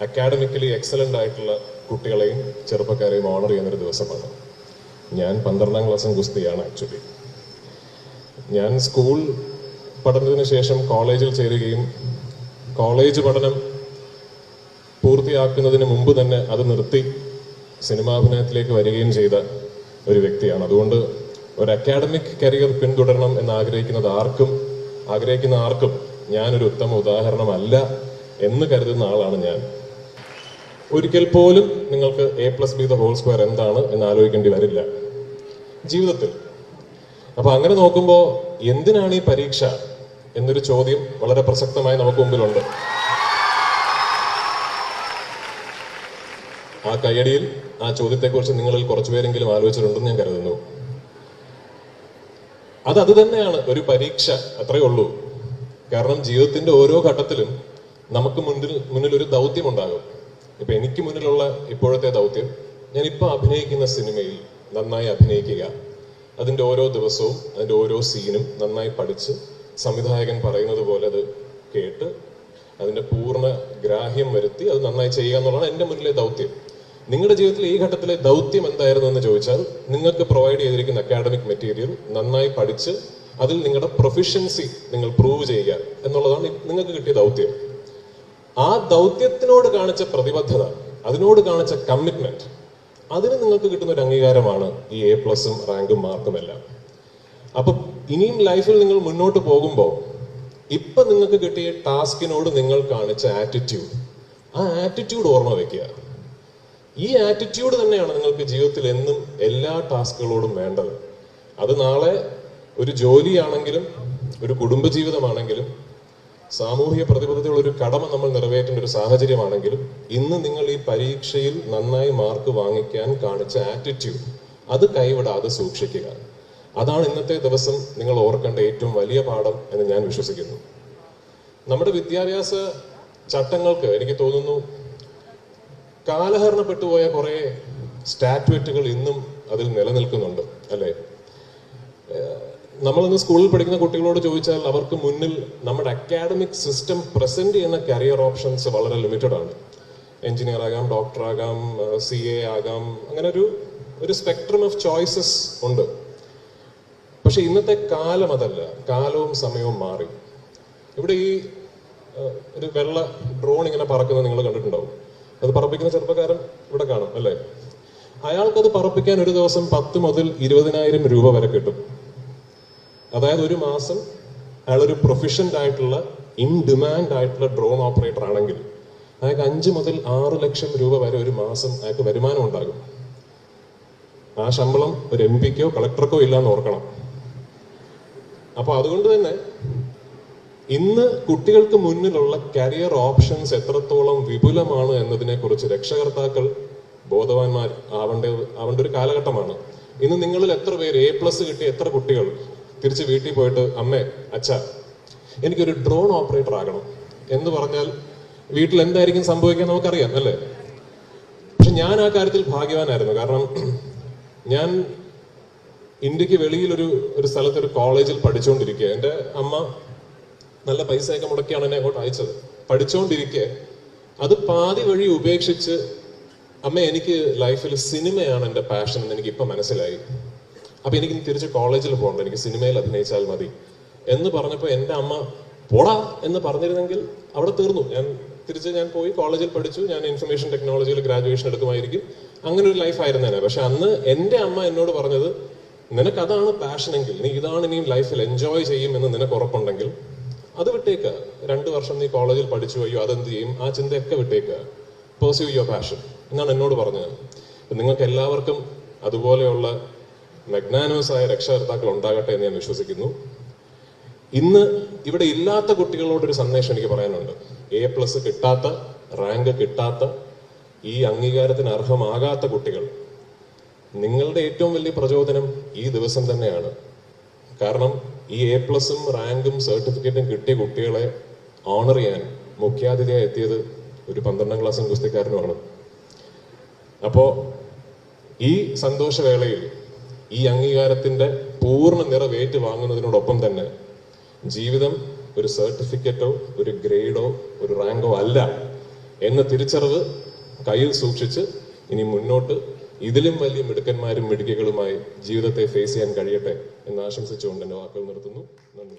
Academically excellent ആയിട്ടുള്ള കുട്ടികളെയും ചെറുപ്പക്കാരെയും owner ചെയ്യുന്നൊരു ദിവസമാണ്. ഞാൻ 12ാം ക്ലാസ്സും ഗുസ്തിയാണ് ആക്ച്വലി. ഞാൻ സ്കൂൾ പഠനത്തിന് ശേഷം കോളേജിൽ ചേരുകയും കോളേജ് പഠനം പൂർത്തിയാക്കുന്നതിന് മുമ്പ് തന്നെ അത് നിർത്തി സിനിമാഭിനയത്തിലേക്ക് വരികയും ചെയ്ത ഒരു വ്യക്തിയാണ്. അതുകൊണ്ട് ഒരു അക്കാഡമിക് കരിയർ പിന്തുടരണം എന്ന് ആഗ്രഹിക്കുന്ന ആർക്കും ഞാനൊരു ഉത്തമ ഉദാഹരണമല്ല എന്ന് കരുതുന്ന ആളാണ് ഞാൻ. ഒരിക്കൽ പോലും നിങ്ങൾക്ക് A+B² എന്താണ് എന്ന് ആലോചിക്കേണ്ടി വരില്ല ജീവിതത്തിൽ. അപ്പൊ അങ്ങനെ നോക്കുമ്പോൾ എന്തിനാണ് ഈ പരീക്ഷ എന്നൊരു ചോദ്യം വളരെ പ്രസക്തമായി നമുക്ക് മുമ്പിലുണ്ട്. ആ കയ്യടിയിൽ ആ ചോദ്യത്തെക്കുറിച്ച് നിങ്ങളിൽ കുറച്ചുപേരെങ്കിലും ആലോചിച്ചിട്ടുണ്ടെന്ന് ഞാൻ കരുതുന്നു. അത് തന്നെയാണ് ഒരു പരീക്ഷ, അത്രയേ ഉള്ളൂ. കാരണം ജീവിതത്തിന്റെ ഓരോ ഘട്ടത്തിലും നമുക്ക് മുന്നിൽ ഒരു ദൗത്യം ഉണ്ടാകും. ഇപ്പൊ എനിക്ക് മുന്നിലുള്ള ഇപ്പോഴത്തെ ദൗത്യം, ഞാൻ ഇപ്പൊ അഭിനയിക്കുന്ന സിനിമയിൽ നന്നായി അഭിനയിക്കുക, അതിന്റെ ഓരോ ദിവസവും അതിന്റെ ഓരോ സീനും നന്നായി പഠിച്ച് സംവിധായകൻ പറയുന്നത് പോലെ അത് കേട്ട് അതിന്റെ പൂർണ്ണ ഗ്രാഹ്യം വരുത്തി അത് നന്നായി ചെയ്യുക എന്നുള്ളതാണ് എൻ്റെ മുന്നിലെ ദൗത്യം. നിങ്ങളുടെ ജീവിതത്തിൽ ഈ ഘട്ടത്തിലെ ദൗത്യം എന്തായിരുന്നു എന്ന് ചോദിച്ചാൽ, നിങ്ങൾക്ക് പ്രൊവൈഡ് ചെയ്തിരിക്കുന്ന അക്കാഡമിക് മെറ്റീരിയൽ നന്നായി പഠിച്ച് അതിൽ നിങ്ങളുടെ പ്രൊഫിഷ്യൻസി നിങ്ങൾ പ്രൂവ് ചെയ്യുക എന്നുള്ളതാണ് നിങ്ങൾക്ക് കിട്ടിയ ദൗത്യം. ആ ദൗത്യത്തിനോട് കാണിച്ച പ്രതിബദ്ധത, അതിനോട് കാണിച്ച കമ്മിറ്റ്മെന്റ്, അതിന് നിങ്ങൾക്ക് കിട്ടുന്ന ഒരു അംഗീകാരമാണ് ഈ A+ഉം റാങ്കും മാർക്കും എല്ലാം. അപ്പൊ ഇനിയും ലൈഫിൽ നിങ്ങൾ മുന്നോട്ട് പോകുമ്പോൾ ഇപ്പൊ നിങ്ങൾക്ക് കിട്ടിയ ടാസ്കിനോട് നിങ്ങൾ കാണിച്ച ആറ്റിറ്റ്യൂഡ്, ആ ആറ്റിറ്റ്യൂഡ് ഓർമ്മ വെക്കുക. ഈ ആറ്റിറ്റ്യൂഡ് തന്നെയാണ് നിങ്ങൾക്ക് ജീവിതത്തിൽ എന്നും എല്ലാ ടാസ്കുകളോടും വേണ്ടത്. അത് നാളെ ഒരു ജോലിയാണെങ്കിലും ഒരു കുടുംബജീവിതമാണെങ്കിലും സാമൂഹിക പ്രതിബദ്ധതയുള്ള ഒരു കടമ നമ്മൾ നിറവേറ്റേണ്ട ഒരു സാഹചര്യമാണെങ്കിലും ഇന്ന് നിങ്ങൾ ഈ പരീക്ഷയിൽ നന്നായി മാർക്ക് വാങ്ങിക്കാൻ കാണിച്ച ആറ്റിറ്റ്യൂഡ് അത് കൈവിടാതെ സൂക്ഷിക്കുക. അതാണ് ഇന്നത്തെ ദിവസം നിങ്ങൾ ഓർക്കേണ്ട ഏറ്റവും വലിയ പാഠം എന്ന് ഞാൻ വിശ്വസിക്കുന്നു. നമ്മുടെ വിദ്യാഭ്യാസ ചട്ടങ്ങൾക്ക് എനിക്ക് തോന്നുന്നു കാലഹരണപ്പെട്ടു പോയ കുറെ സ്റ്റാറ്റ്യൂറ്റുകൾ ഇന്നും അതിൽ നിലനിൽക്കുന്നുണ്ട്, അല്ലേ? നമ്മളിന്ന് സ്കൂളിൽ പഠിക്കുന്ന കുട്ടികളോട് ചോദിച്ചാൽ അവർക്ക് മുന്നിൽ നമ്മുടെ അക്കാഡമിക് സിസ്റ്റം പ്രസന്റ് ചെയ്യുന്ന കരിയർ ഓപ്ഷൻസ് വളരെ ലിമിറ്റഡ് ആണ്. എഞ്ചിനീയർ ആകാം, ഡോക്ടർ ആകാം, CA ആകാം, അങ്ങനെ ഒരു സ്പെക്ട്രം ഓഫ് ചോയ്സസ് ഉണ്ട്. പക്ഷെ ഇന്നത്തെ കാലം അതല്ല. കാലവും സമയവും മാറി. ഇവിടെ ഈ ഒരു വെള്ള ഡ്രോൺ ഇങ്ങനെ പറക്കുന്നത് നിങ്ങൾ കണ്ടിട്ടുണ്ടാവും. അത് പറപ്പിക്കുന്ന ചെറുപ്പക്കാരൻ ഇവിടെ കാണും, അല്ലേ? അയാൾക്കത് പറപ്പിക്കാൻ ഒരു ദിവസം 10 മുതൽ 20,000 രൂപ വരെ കിട്ടും. അതായത് ഒരു മാസം അയാളൊരു പ്രൊഫഷൻ്റ് ആയിട്ടുള്ള ഇൻ ഡിമാൻഡ് ആയിട്ടുള്ള ഡ്രോൺ ഓപ്പറേറ്റർ ആണെങ്കിൽ അയാൾക്ക് 5 മുതൽ 6 ലക്ഷം രൂപ വരെ ഒരു മാസം അയാൾക്ക് വരുമാനം ഉണ്ടാകും. ആ ശമ്പളം ഒരു MP-ക്കോ കളക്ടർക്കോ ഇല്ലാന്ന് ഓർക്കണം. അപ്പൊ അതുകൊണ്ട് തന്നെ ഇന്ന് കുട്ടികൾക്ക് മുന്നിലുള്ള കരിയർ ഓപ്ഷൻസ് എത്രത്തോളം വിപുലമാണ് എന്നതിനെ കുറിച്ച് രക്ഷകർത്താക്കൾ ബോധവാന്മാർ ആവേണ്ട ഒരു കാലഘട്ടമാണ്. ഇന്ന് നിങ്ങളിൽ എത്ര പേര് A+ കിട്ടിയ എത്ര കുട്ടികൾ തിരിച്ച് വീട്ടിൽ പോയിട്ട് അമ്മേ അച്ഛാ എനിക്കൊരു ഡ്രോൺ ഓപ്പറേറ്റർ ആകണം എന്ന് പറഞ്ഞാൽ വീട്ടിൽ എന്തായിരിക്കും സംഭവിക്കാൻ നമുക്കറിയാം, അല്ലേ? പക്ഷെ ഞാൻ ആ കാര്യത്തിൽ ഭാഗ്യവാനായിരുന്നു. കാരണം ഞാൻ ഇന്ത്യക്ക് വെളിയിൽ ഒരു സ്ഥലത്ത് ഒരു കോളേജിൽ പഠിച്ചുകൊണ്ടിരിക്കുക. എൻ്റെ അമ്മ നല്ല പൈസയൊക്കെ മുടക്കിയാണ് എന്നെ അങ്ങോട്ട് അയച്ചത്. പഠിച്ചുകൊണ്ടിരിക്കെ അത് പാതി വഴി ഉപേക്ഷിച്ച് അമ്മ എനിക്ക് ലൈഫിൽ സിനിമയാണ് എൻ്റെ പാഷൻ എന്ന് എനിക്ക് ഇപ്പം മനസ്സിലായി. അപ്പൊ എനിക്ക് തിരിച്ച് കോളേജിൽ പോകണ്ട, എനിക്ക് സിനിമയിൽ അഭിനയിച്ചാൽ മതി എന്ന് പറഞ്ഞപ്പോൾ എൻ്റെ അമ്മ പോടാ എന്ന് പറഞ്ഞിരുന്നെങ്കിൽ അവിടെ തീർന്നു. ഞാൻ പോയി കോളേജിൽ പഠിച്ചു. ഞാൻ ഇൻഫർമേഷൻ ടെക്നോളജിയിൽ ഗ്രാജുവേഷൻ എടുക്കുമായിരിക്കും. അങ്ങനെ ഒരു ലൈഫ് ആയിരുന്നേനെ. പക്ഷെ അന്ന് എൻ്റെ അമ്മ എന്നോട് പറഞ്ഞത്, നിനക്കതാണ് പാഷനെങ്കിൽ, നീ ഇതാണ് ഇനിയും ലൈഫിൽ എൻജോയ് ചെയ്യും എന്ന് നിനക്ക് ഉറപ്പുണ്ടെങ്കിൽ അത് വിട്ടേക്കുക. 2 വർഷം നീ കോളേജിൽ പഠിച്ചു പോയോ, അതെന്ത് ചെയ്യും, ആ ചിന്തയൊക്കെ വിട്ടേക്കുക, പെർസ്യൂ യുവർ പാഷൻ എന്നാണ് എന്നോട് പറഞ്ഞത്. നിങ്ങൾക്ക് എല്ലാവർക്കും അതുപോലെയുള്ള മഗ്നാനോസ് ആയ രക്ഷകർത്താക്കൾ ഉണ്ടാകട്ടെ എന്ന് ഞാൻ വിശ്വസിക്കുന്നു. ഇന്ന് ഇവിടെ ഇല്ലാത്ത കുട്ടികളോടൊരു സന്ദേശം എനിക്ക് പറയാനുണ്ട്. A+ കിട്ടാത്ത, റാങ്ക് കിട്ടാത്ത, ഈ അംഗീകാരത്തിന് അർഹമാകാത്ത കുട്ടികൾ, നിങ്ങളുടെ ഏറ്റവും വലിയ പ്രചോദനം ഈ ദിവസം തന്നെയാണ്. കാരണം ഈ A+ഉം റാങ്കും സർട്ടിഫിക്കറ്റും കിട്ടിയ കുട്ടികളെ ഓണർ ചെയ്യാൻ മുഖ്യാതിഥിയായി എത്തിയത് ഒരു 12ാം ക്ലാസ് ഗുസ്തിക്കാരനുമാണ്. അപ്പോ ഈ സന്തോഷവേളയിൽ ഈ അംഗീകാരത്തിന്റെ പൂർണ്ണ നിറവേറ്റ് വാങ്ങുന്നതിനോടൊപ്പം തന്നെ ജീവിതം ഒരു സർട്ടിഫിക്കറ്റോ ഒരു ഗ്രേഡോ ഒരു റാങ്കോ അല്ല. എന്ന തിരിച്ചറിവ് കയ്യിൽ സൂക്ഷിച്ച് ഇനി മുന്നോട്ട് ഇതിലും വലിയ മിടുക്കന്മാരും മിടുക്കികളുമായി ജീവിതത്തെ ഫേസ് ചെയ്യാൻ കഴിയട്ടെ എന്ന് ആശംസിച്ചുകൊണ്ട് എൻ്റെ വാക്കുകൾ നിർത്തുന്നു. നന്ദി.